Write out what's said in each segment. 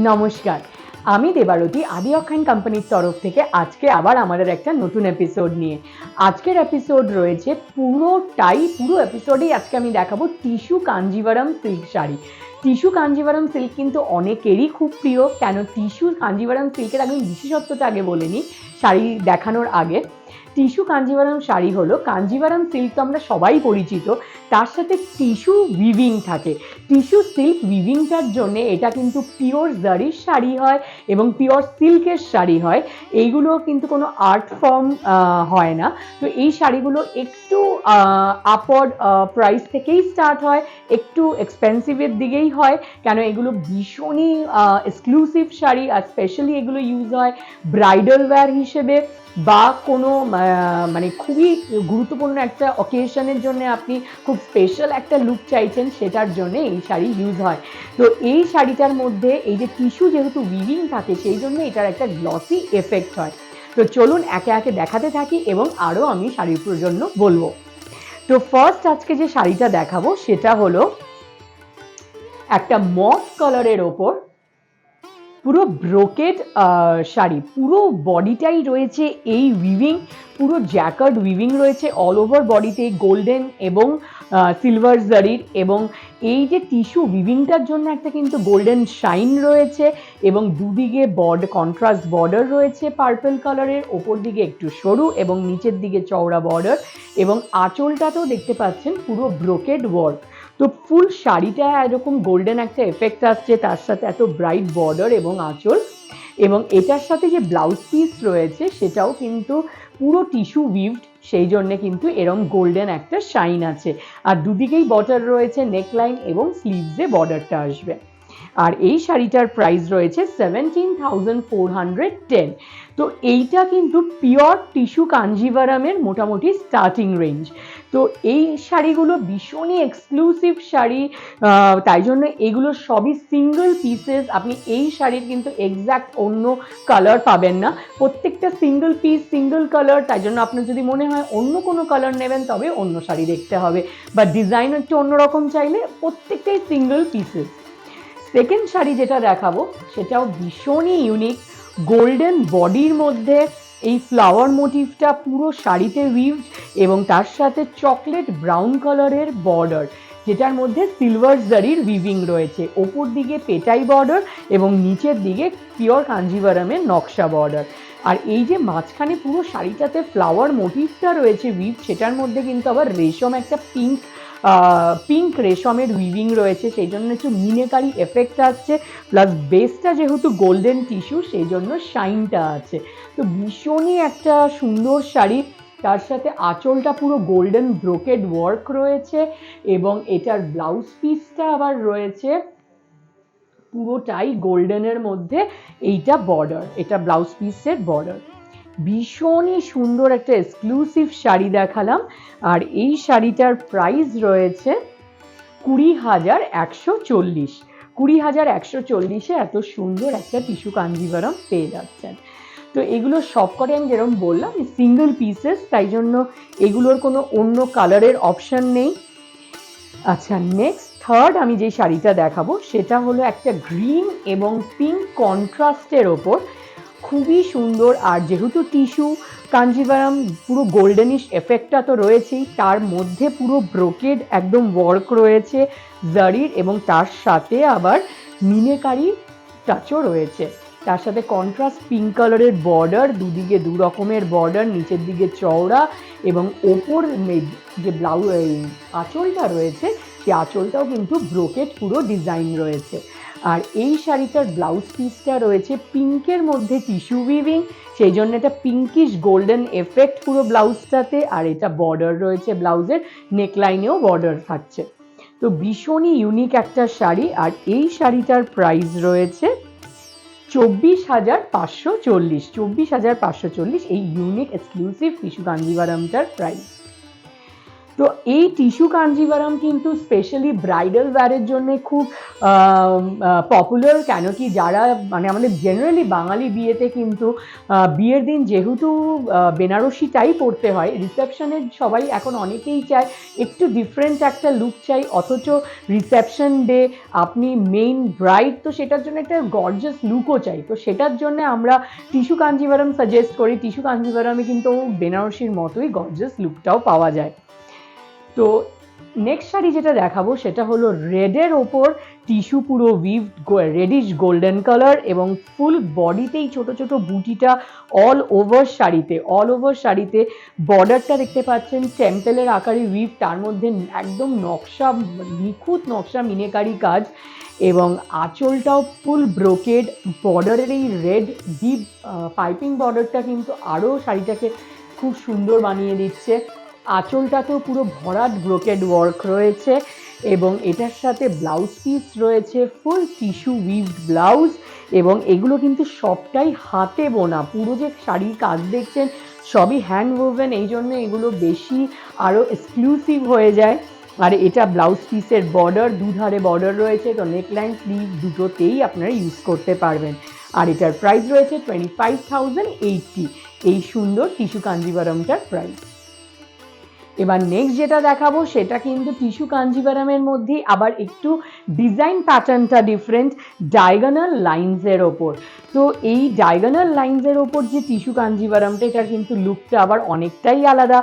নমস্কার, আমি দেবারতী আদি অক্ষায়ণ কোম্পানির তরফ থেকে আজকে আবার আমাদের একটা নতুন এপিসোড নিয়ে। আজকের এপিসোড রয়েছে পুরো এপিসোডেই আজকে আমি দেখাবো tissue Kanjivaram silk sari. Tissue Kanjivaram silk কিন্তু অনেকেরই খুব প্রিয়। কেন টিস্যু কাঞ্জিভারাম সিল্কের আগে বিশেষত্বটা আগে বলে নিই শাড়ি দেখানোর আগে। টিস্যু কাঞ্জিভারাম শাড়ি হলো, কাঞ্জিভারাম সিল্ক তো আমরা সবাই পরিচিত, তার সাথে টিস্যু উইভিং থাকে। টিস্যু সিল্ক উইভিংটার জন্য এটা কিন্তু পিওর জারির শাড়ি হয় এবং পিওর সিল্কের শাড়ি হয়। এইগুলো কিন্তু কোনো আর্ট ফর্ম হয় না। তো এই শাড়িগুলো একটু আপওয়ার্ড প্রাইস থেকেই স্টার্ট হয়, একটু এক্সপেন্সিভের দিকেই হয়। কেন এগুলো ভীষণই এক্সক্লুসিভ শাড়ি, আর স্পেশালি এগুলো ইউজ হয় ব্রাইডাল ওয়্যার হিসেবে বা কোনো মানে খুবই গুরুত্বপূর্ণ একটা অকেশনের জন্য আপনি খুব স্পেশাল একটা লুক চাইছেন, সেটার জন্য এই শাড়ি ইউজ হয়। তো এই শাড়িটার মধ্যে এই যে টিস্যু যেহেতু উইভিং থাকে, সেই জন্য এটার একটা গ্লসি এফেক্ট হয়। তো চলুন একে একে দেখাতে থাকি এবং আরও আমি শাড়ির জন্য বলবো। তো ফার্স্ট আজকে যে শাড়িটা দেখাবো সেটা হলো একটা মফ কালারের ওপর পুরো ব্রোকেড শাড়ি, পুরো বডিটাই রয়েছে এই উইভিং, পুরো জ্যাকার্ড উইভিং রয়েছে অল ওভার বডিতে গোল্ডেন এবং সিলভার জারির, এবং এই যে টিস্যু উইভিংটার জন্য একটা কিন্তু গোল্ডেন শাইন রয়েছে এবং দুদিকে কন্ট্রাস্ট বর্ডার রয়েছে পার্পল কালারের, ওপর দিকে একটু সরু এবং নিচের দিকে চওড়া বর্ডার, এবং আঁচলটাতেও দেখতে পাচ্ছেন পুরো ব্রোকেড ওয়ার্ক। তো ফুল শাড়িটা এরকম গোল্ডেন একটা এফেক্ট আসছে, তার সাথে এত ব্রাইট বর্ডার এবং আঁচল, এবং এটার সাথে যে ব্লাউজ পিস রয়েছে সেটাও কিন্তু পুরো টিস্যু উইভড, সেই জন্য কিন্তু এরকম গোল্ডেন একটা শাইন আছে। আর দুদিকেই বর্ডার রয়েছে, নেকলাইন এবং স্লিভসে বর্ডারটা আসবে। আর এই শাড়িটার প্রাইস রয়েছে 17,410। তো এইটা কিন্তু পিওর টিস্যু কাঞ্জিভারামের মোটামুটি স্টার্টিং রেঞ্জ। তো এই শাড়িগুলো ভীষণই এক্সক্লুসিভ শাড়ি, তাই জন্য এগুলো সবই সিঙ্গল পিসেস। আপনি এই শাড়ির কিন্তু এক্স্যাক্ট অন্য কালার পাবেন না, প্রত্যেকটা সিঙ্গল পিস সিঙ্গল কালার। তাই জন্য আপনার যদি মনে হয় অন্য কোনো কালার নেবেন তবে অন্য শাড়ি দেখতে হবে, বা ডিজাইন একটু অন্যরকম চাইলে প্রত্যেকটাই সিঙ্গল পিসেস। সেকেন্ড শাড়ি যেটা দেখাবো সেটাও ভীষণই ইউনিক, গোল্ডেন বডির মধ্যে এই ফ্লাওয়ার মোটিভটা পুরো শাড়িতে উইভড, এবং তার সাথে চকলেট ব্রাউন কালারের বর্ডার, যেটার মধ্যে সিলভার জারির উইভিং রয়েছে, ওপর দিকে পেটাই বর্ডার এবং নিচের দিকে পিওর কাঞ্জিভারামের নকশা বর্ডার। আর এই যে মাঝখানে পুরো শাড়িটাতে ফ্লাওয়ার মোটিভটা রয়েছে উইভ, সেটার মধ্যে কিন্তু আবার রেশম একটা পিঙ্ক রেশমের উইভিং রয়েছে, সেই জন্য একটু মিনেকারি এফেক্ট আসছে, প্লাস বেসটা যেহেতু গোল্ডেন টিস্যু সেই জন্য শাইনটা আছে। তো ভীষণই একটা সুন্দর শাড়ি, তার সাথে আঁচলটা পুরো গোল্ডেন ব্রোকেড ওয়ার্ক রয়েছে, এবং এটার ব্লাউজ পিসটা আবার রয়েছে পুরোটাই গোল্ডেনের মধ্যে, এইটা বর্ডার, এটা ব্লাউজ পিসের বর্ডার। ভীষণই সুন্দর একটা এক্সক্লুসিভ শাড়ি দেখালাম। আর এই শাড়িটার প্রাইস রয়েছে 20,140। 20,140-এ এত সুন্দর একটা টিস্যু কাঞ্জিভারাম পেয়ে যাচ্ছেন। তো এগুলো সবকটাই আমি যেরকম বললাম সিঙ্গল পিসেস, তাই জন্য এগুলোর কোনো অন্য কালারের অপশন নেই। আচ্ছা, নেক্সট থার্ড আমি যে শাড়িটা দেখাবো সেটা হলো একটা গ্রিন এবং পিঙ্ক কন্ট্রাস্টের ওপর, খুবই সুন্দর। আর যেহেতু টিস্যু কাঞ্জিভারাম পুরো গোল্ডেনিশ এফেক্টটা তো রয়েছেই, তার মধ্যে পুরো ব্রোকেড একদম ওয়ার্ক রয়েছে জারির, এবং তার সাথে আবার মিনেকারি টাচও রয়েছে, তার সাথে কন্ট্রাস্ট পিঙ্ক কালারের বর্ডার, দুদিকে দু রকমের বর্ডার, নিচের দিকে চওড়া, এবং ওপর যে আঁচলটা রয়েছে সেই আঁচলটাও কিন্তু ব্রোকেড পুরো ডিজাইন রয়েছে। আর এই শাড়িটার ব্লাউজ পিসটা রয়েছে পিঙ্কের মধ্যে টিস্যু উইভিং, সেই জন্য এটা পিঙ্কিশ গোল্ডেন এফেক্ট পুরো ব্লাউজটাতে, আর এটা বর্ডার রয়েছে ব্লাউজের, নেকলাইনেও বর্ডার থাকছে। তো ভীষণই ইউনিক একটা শাড়ি। আর এই শাড়িটার প্রাইস রয়েছে 24,540। 24,540 এই ইউনিক এক্সক্লুসিভ টিস্যু কাঞ্জিভারামটার প্রাইস। তো এই টিস্যু কাঞ্জিভারাম কিন্তু স্পেশালি ব্রাইডাল ওয়্যারের জন্য খুব পপুলার, কেন কি যারা মানে আমাদের জেনারেলি বাঙালি বিয়েতে কিন্তু বিয়ের দিন যেহেতু বেনারসিটাই পরতে হয়, রিসেপশনের সবাই এখন অনেকেই চায় একটু ডিফারেন্ট একটা লুক চাই, অথচ রিসেপশন ডে আপনি মেইন ব্রাইড, তো সেটার জন্য একটা গর্জাস লুকও চাই। তো সেটার জন্য আমরা টিস্যু কাঞ্জিভারাম সাজেস্ট করি। টিস্যু কাঞ্জিভারামে কিন্তু বেনারসির মতোই গর্জাস লুকটাও পাওয়া যায়। তো নেক্সট শাড়ি যেটা দেখাবো সেটা হলো রেডের ওপর টিস্যু পুরো উইভ রেডিশ গোল্ডেন কালার এবং ফুল বডিতেই ছোট ছোট বুটিটা অল ওভার শাড়িতে বর্ডারটা দেখতে পাচ্ছেন টেম্পেলের আকারে উইভ, তার মধ্যে একদম নকশা, নিখুঁত নকশা মিনেকারি কাজ, এবং আঁচলটাও ফুল ব্রোকেড। বর্ডারের এই রেড ডিপ পাইপিং বর্ডারটা কিন্তু আরও শাড়িটাকে খুব সুন্দর বানিয়ে দিচ্ছে। আঁচলটাতেও পুরো ভরাট ব্রোকেড ওয়ার্ক রয়েছে এবং এটার সাথে ব্লাউজ পিস রয়েছে ফুল টিস্যু উইভড ব্লাউজ, এবং এগুলো কিন্তু সবটাই হাতে বোনা। পুরো যে শাড়ির কাজ দেখছেন সবই হ্যান্ড ওভেন, এই জন্য এগুলো বেশি আরও এক্সক্লুসিভ হয়ে যায়। আর এটা ব্লাউজ পিসের বর্ডার, দুধারে বর্ডার রয়েছে, তো নেকলাইন স্লিভ দুটোতেই আপনারা ইউজ করতে পারবেন। আর এটার প্রাইস রয়েছে 25,080। এই সুন্দর টিস্যু কাঞ্জিভারামটার প্রাইস। এবার নেক্সট যেটা দেখাবো সেটা কিন্তু টিস্যু কাঞ্জিভারামের মধ্যেই আবার একটু ডিজাইন প্যাটার্নটা ডিফারেন্ট, ডায়াগোনাল লাইন্সের ওপর। তো এই ডায়াগোনাল লাইন্সের ওপর যে টিস্যু কাঞ্জিভারামটা, এটার কিন্তু লুকটা আবার অনেকটাই আলাদা।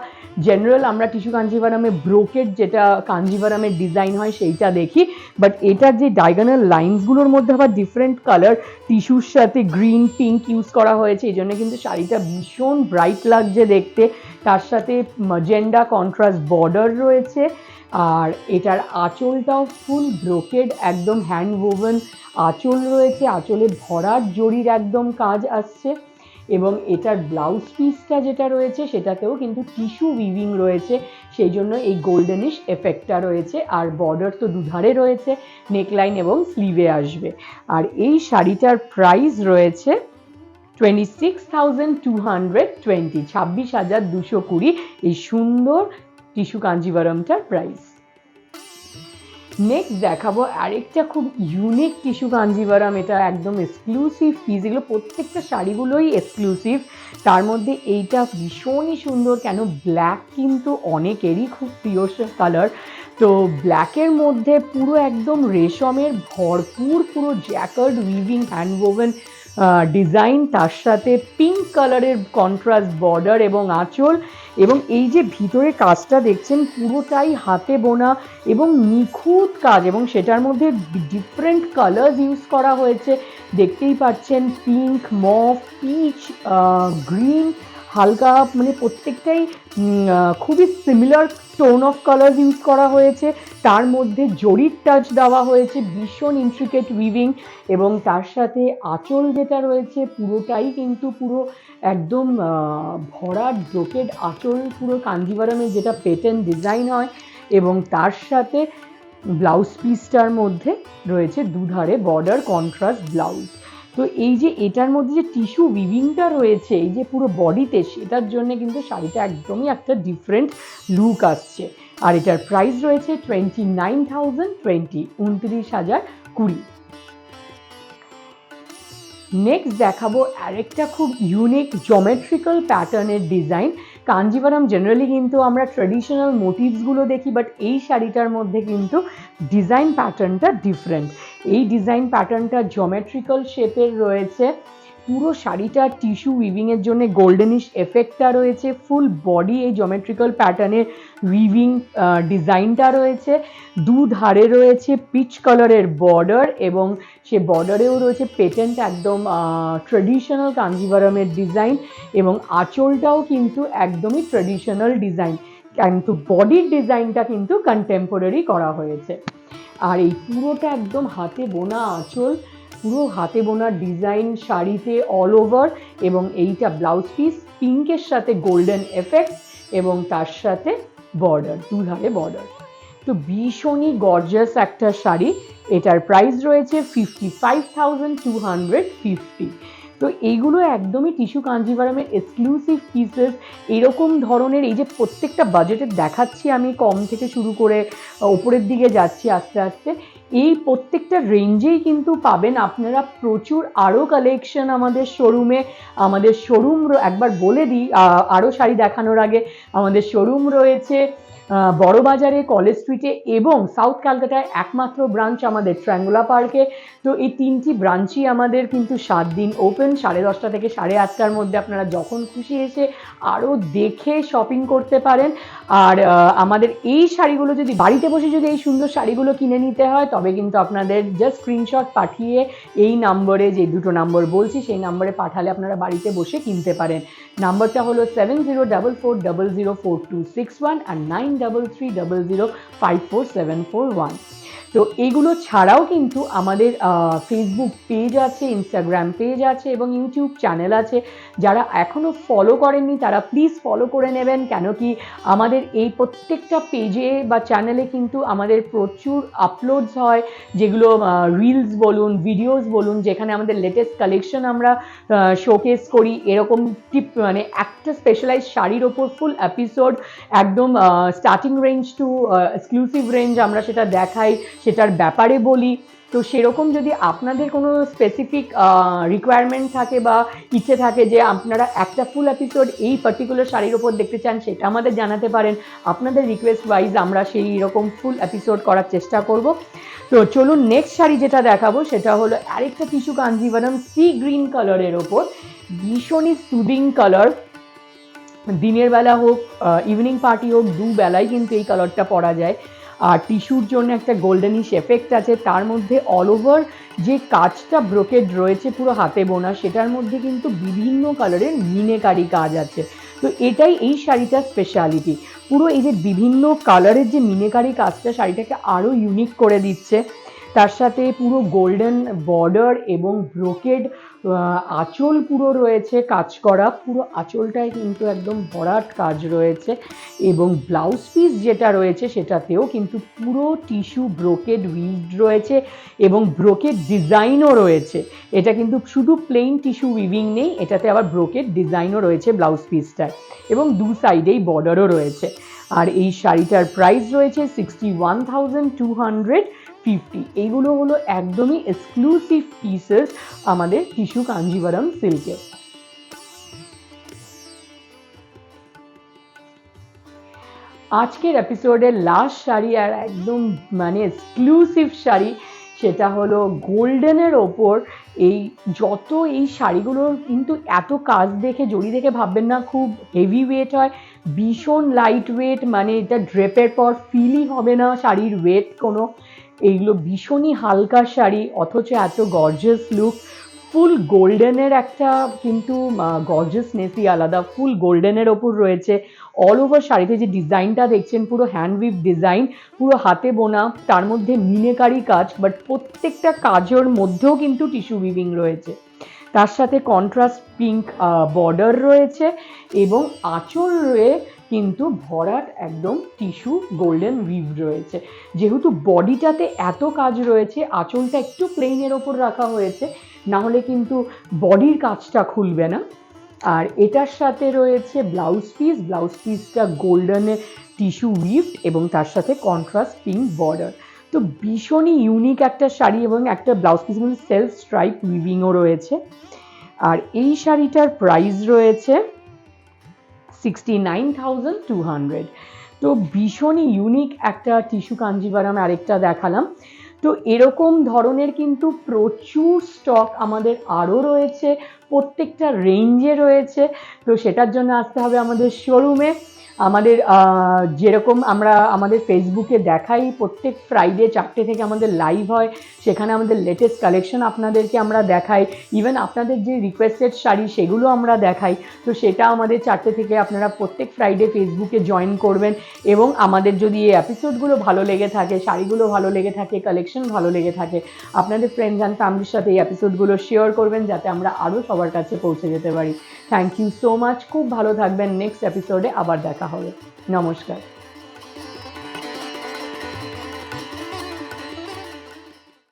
জেনারেল আমরা টিস্যু কাঞ্জিভারামে ব্রোকেড যেটা কাঞ্জিভারামের ডিজাইন হয় সেইটা দেখি, বাট এটার যে ডায়াগোনাল লাইন্সগুলোর মধ্যে আবার ডিফারেন্ট কালার, টিস্যুর সাথে গ্রিন পিঙ্ক ইউজ করা হয়েছে, এই জন্য কিন্তু শাড়িটা ভীষণ ব্রাইট লাগছে দেখতে। তার সাথে ম্যাজেন্ডা কন্ট্রাস্ট বর্ডার রয়েছে, আর এটার আঁচলটাও ফুল ব্রোকেড, একদম হ্যান্ড ওভেন আঁচল রয়েছে, আঁচলে ভরাট জরির একদম কাজ আসছে, এবং এটার ব্লাউজ পিসটা যেটা রয়েছে সেটাতেও কিন্তু টিস্যু উইভিং রয়েছে, সেই জন্য এই গোল্ডেনিশ এফেক্টটা রয়েছে। আর বর্ডার তো দুধারে রয়েছে, নেকলাইন এবং স্লিভে আসবে। আর এই শাড়িটার প্রাইস রয়েছে 26,220, 26,220 এই সুন্দর টিস্যু কাঞ্জিভারামটার প্রাইস। নেক্সট দেখাবো আরেকটা খুব ইউনিক টিস্যু কাঞ্জিভারাম, এটা একদম এক্সক্লুসিভ পিস, এগুলো প্রত্যেকটা শাড়িগুলোই এক্সক্লুসিভ। তার মধ্যে এইটা ভীষণই সুন্দর, কেন ব্ল্যাক কিন্তু অনেকেরই খুব প্রিয় কালার। তো ব্ল্যাকের মধ্যে পুরো একদম রেশমের ভরপুর পুরো jacquard weaving hand woven design, তার সাথে পিঙ্ক কালারের কন্ট্রাস্ট বর্ডার এবং আঁচল, এবং এই যে ভিতরে কাজটা দেখছেন পুরোটাই হাতে বোনা এবং নিখুঁত কাজ, এবং সেটার মধ্যে ডিফারেন্ট কালার্স ইউজ করা হয়েছে, দেখতেই পাচ্ছেন পিঙ্ক, মভ, পিচ, গ্রিন, হালকা, মানে প্রত্যেকটাই খুবই similar tone of colours use করা হয়েছে। তার মধ্যে জরির টাচ দেওয়া হয়েছে, ভীষণ ইন্ট্রিকেট উইভিং, এবং তার সাথে আঁচল যেটা রয়েছে পুরোটাই কিন্তু পুরো একদম ভরাট ব্রোকেড আঁচল, পুরো কাঞ্জিভারামের যেটা প্যাটার্ন ডিজাইন হয়, এবং তার সাথে ব্লাউজ পিসটার মধ্যে রয়েছে দুধারে বর্ডার কন্ট্রাস্ট ব্লাউজ। তো এই যে এটার মধ্যে যে টিস্যু উইভিংটা রয়েছে এই যে পুরো বডিতে, সেটার জন্য কিন্তু শাড়িটা একদমই একটা ডিফারেন্ট লুক আসছে। আর এটার প্রাইস রয়েছে 29,020, 29,020। নেক্সট দেখাবো আরেকটা খুব ইউনিক জমেট্রিক্যাল প্যাটার্নের ডিজাইন। কাঞ্জিভারাম জেনারেলি কিন্তু আমরা ট্রেডিশনাল মোটিভসগুলো দেখি, বাট এই শাড়িটার মধ্যে কিন্তু ডিজাইন প্যাটার্নটা ডিফারেন্ট। এই ডিজাইন প্যাটার্নটা জমেট্রিক্যাল শেপের রয়েছে, পুরো শাড়িটার টিস্যু উইভিংয়ের জন্য গোল্ডেনিশ এফেক্টটা রয়েছে, ফুল বডি এই জমেট্রিক্যাল প্যাটার্নের উইভিং ডিজাইনটা রয়েছে, দুধারে রয়েছে পিচ কালারের বর্ডার, এবং সে বর্ডারেও রয়েছে পেটেন্ট একদম ট্রেডিশনাল কাঞ্জিভারামের ডিজাইন, এবং আঁচলটাও কিন্তু একদমই ট্রেডিশনাল ডিজাইন, কিন্তু বডির ডিজাইনটা কিন্তু কন্টেম্পোরারি করা হয়েছে। আর এই পুরোটা একদম হাতে বোনা আঁচল, পুরো হাতে বোনা ডিজাইন শাড়িতে অল ওভার, এবং এইটা ব্লাউজ পিস পিঙ্কের সাথে গোল্ডেন এফেক্ট, এবং তার সাথে বর্ডার, দুধারে বর্ডার। তো ভীষণই গর্জিয়াস একটা শাড়ি। এটার প্রাইস রয়েছে 55,250। তো তো এইগুলো একদমই টিস্যু কাঞ্জিভারামের এক্সক্লুসিভ পিসেস। এরকম ধরনের এই যে প্রত্যেকটা বাজেটের দেখাচ্ছি আমি, কম থেকে শুরু করে ওপরের দিকে যাচ্ছি আস্তে আস্তে, এই প্রত্যেকটা রেঞ্জেই কিন্তু পাবেন আপনারা প্রচুর আরও কালেকশন আমাদের শোরুমে। আমাদের শোরুম একবার বলে দিই আরও শাড়ি দেখানোর আগে, আমাদের শোরুম রয়েছে বড়বাজারে, কলেজ স্ট্রিটে এবং সাউথ ক্যালকাটায় একমাত্র ব্রাঞ্চ আমাদের ট্রায়াঙ্গুলা পার্কে। তো এই 3টি ব্রাঞ্চই আমাদের কিন্তু 7 দিন ওপেন, 10:30 থেকে 8:30-র মধ্যে আপনারা যখন খুশি এসে আরও দেখে শপিং করতে পারেন। আর আমাদের এই শাড়িগুলো যদি বাড়িতে বসে যদি এই সুন্দর শাড়িগুলো কিনে নিতে হয়, তবে কিন্তু আপনাদের জাস্ট স্ক্রিনশট পাঠিয়ে এই নম্বরে, যে দুটো নম্বর বলছি সেই নম্বরে পাঠালে আপনারা বাড়িতে বসে কিনতে পারেন। নাম্বারটা হলো 7044004261 আর 9330054741। তো এইগুলো ছাড়াও কিন্তু আমাদের ফেসবুক পেজ আছে, ইনস্টাগ্রাম পেজ আছে এবং ইউটিউব চ্যানেল আছে। যারা এখনও ফলো করেননি তারা প্লিজ ফলো করে নেবেন, কেন কি আমাদের এই প্রত্যেকটা পেজে বা চ্যানেলে কিন্তু আমাদের প্রচুর আপলোডস হয়, যেগুলো রিলস বলুন, ভিডিওস বলুন, যেখানে আমাদের লেটেস্ট কালেকশন আমরা শোকেস করি। এরকম টিপ মানে একটা স্পেশালাইজ শাড়ির ওপর ফুল এপিসোড, একদম starting range to exclusive range আমরা সেটা দেখাই, সেটার ব্যাপারে বলি। তো সেরকম যদি আপনাদের কোনো স্পেসিফিক রিকোয়ারমেন্ট থাকে বা ইচ্ছে থাকে যে আপনারা একটা ফুল এপিসোড এই পার্টিকুলার শাড়ির ওপর দেখতে চান, সেটা আমাদের জানাতে পারেন। আপনাদের রিকোয়েস্ট ওয়াইজ আমরা সেই রকম ফুল এপিসোড করার চেষ্টা করব। তো চলুন নেক্সট শাড়ি যেটা দেখাবো সেটা হলো আরেকটা টিস্যু কাঞ্জিভারাম সি গ্রিন কালারের ওপর, ভীষণই সুদিং কালার। দিনের বেলা হোক, ইভিনিং পার্টি হোক, দুবেলায় কিন্তু এই কালারটা পরা যায়। আর টিস্যুর জন্য একটা গোল্ডেনিশ এফেক্ট আছে, তার মধ্যে অল ওভার যে কাজটা ব্রোকেড রয়েছে পুরো হাতে বোনা, সেটার মধ্যে কিন্তু বিভিন্ন কালারের মিনেকারি কাজ আছে। তো এটাই এই শাড়িটার স্পেশালিটি, পুরো এই যে বিভিন্ন কালারের যে মিনেকারি কাজটা শাড়িটাকে আরও ইউনিক করে দিচ্ছে। তার সাথে পুরো গোল্ডেন বর্ডার এবং ব্রোকেড আঁচল পুরো রয়েছে কাজ করা, পুরো আঁচলটায় কিন্তু একদম ভরাট কাজ রয়েছে। এবং ব্লাউজ পিস যেটা রয়েছে সেটাতেও কিন্তু পুরো টিস্যু ব্রোকেড উইভড রয়েছে এবং ব্রোকেড ডিজাইনও রয়েছে। এটা কিন্তু শুধু প্লেন টিস্যু উইভিং নেই, এটাতে আবার ব্রোকেড ডিজাইনও রয়েছে ব্লাউজ পিসটায়, এবং দু সাইডেই বর্ডারও রয়েছে। আর এই শাড়িটার প্রাইস রয়েছে 61,250। এইগুলো হলো একদমই এক্সক্লুসিভ পিসেস আমাদের টিস্যু কাঞ্জিভারাম সিল্কের। আজকের এপিসোডের লাস্ট শাড়ি আর একদম মানে এক্সক্লুসিভ শাড়ি, সেটা হলো গোল্ডেনের ওপর। এই যত এই শাড়িগুলোর কিন্তু এত কাজ দেখে, জড়ি দেখে ভাববেন না খুব হেভি ওয়েট হয়, ভীষণ লাইট ওয়েট, মানে এটা ড্রেপের পর ফিলই হবে না শাড়ির ওয়েট কোনো। এইগুলো ভীষণই হালকা শাড়ি, অথচ এত গর্জিয়াস লুক। ফুল গোল্ডেনের একটা কিন্তু গর্জিয়াসনেসই আলাদা, ফুল গোল্ডেনের ওপর রয়েছে। অল ওভার শাড়িতে যে ডিজাইনটা দেখছেন পুরো হ্যান্ড উইভ ডিজাইন, পুরো হাতে বোনা, তার মধ্যে মিনেকারি কাজ, বাট প্রত্যেকটা কাজের মধ্যেও কিন্তু টিস্যু উইভিং রয়েছে। তার সাথে কন্ট্রাস্ট পিঙ্ক বর্ডার রয়েছে এবং আঁচল রয়ে কিন্তু ভরাট একদম টিস্যু গোল্ডেন উইভ রয়েছে। যেহেতু বডিটাতে এত কাজ রয়েছে, আঁচলটা একটু প্লেনের ওপর রাখা হয়েছে, না হলে কিন্তু বডির কাজটা খুলবে না। আর এটার সাথে রয়েছে ব্লাউজ পিস, ব্লাউজ পিসটা গোল্ডেনে টিস্যু উইভড এবং তার সাথে কন্ট্রাস্ট পিঙ্ক বর্ডার। তো ভীষণই ইউনিক একটা শাড়ি, এবং একটা ব্লাউজ পিস কিন্তু সেলফ স্ট্রাইপ উইভিংও রয়েছে। আর এই শাড়িটার প্রাইস রয়েছে 69,200। তো ভীষণই ইউনিক একটা টিস্যু কাঞ্জিভারাম আরেকটা দেখালাম। তো এরকম ধরনের কিন্তু প্রচুর স্টক আমাদের আরও রয়েছে, প্রত্যেকটা রেঞ্জে রয়েছে। তো সেটার জন্য আসতে হবে আমাদের শোরুমে। আমাদের যেরকম আমরা আমাদের ফেসবুকে দেখাই, প্রত্যেক ফ্রাইডে 4টে থেকে আমাদের লাইভ হয়, সেখানে আমাদের লেটেস্ট কালেকশন আপনাদেরকে আমরা দেখাই। ইভেন আপনাদের যে রিকোয়েস্টেড শাড়ি সেগুলো আমরা দেখাই। তো সেটা আমাদের 4টে থেকে আপনারা প্রত্যেক ফ্রাইডে ফেসবুকে জয়েন করবেন। এবং আমাদের যদি এই এপিসোডগুলো ভালো লেগে থাকে, শাড়িগুলো ভালো লেগে থাকে, কালেকশন ভালো লেগে থাকে, আপনাদের ফ্রেন্ডস অ্যান্ড ফ্যামিলির সাথে এই এপিসোডগুলো শেয়ার করবেন, যাতে আমরা আরও সবার কাছে পৌঁছে যেতে পারি। থ্যাংক ইউ সো মাচ, খুব ভালো থাকবেন। নেক্সট এপিসোডে আবার দেখা হবে। নমস্কার।